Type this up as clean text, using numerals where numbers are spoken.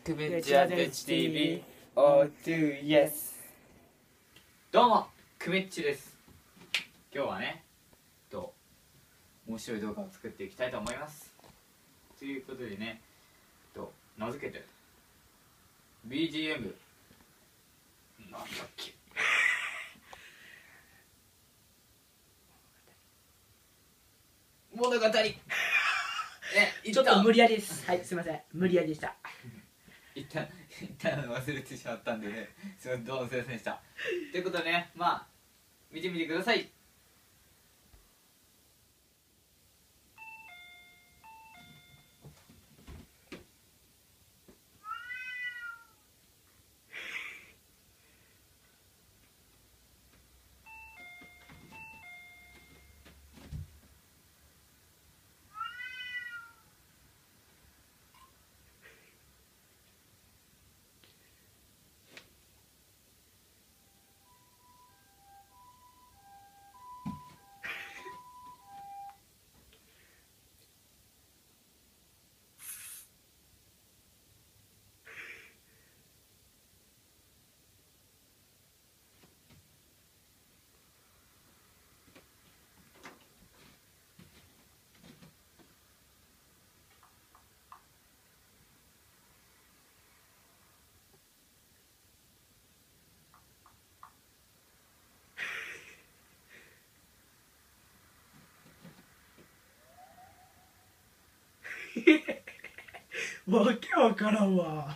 クベッチアデチ TV O2 Yes。 どうもクメッチです。今日はね面白い動画を作っていきたいと思います。ということでね名付けて BGM なんだっけ物語ちょっと無理やりです。はい、すみません、無理やりでした。一旦忘れてしまったんでね、すいません、どうもすいませんでした。ということでね、見てみてください。わけわからんわ。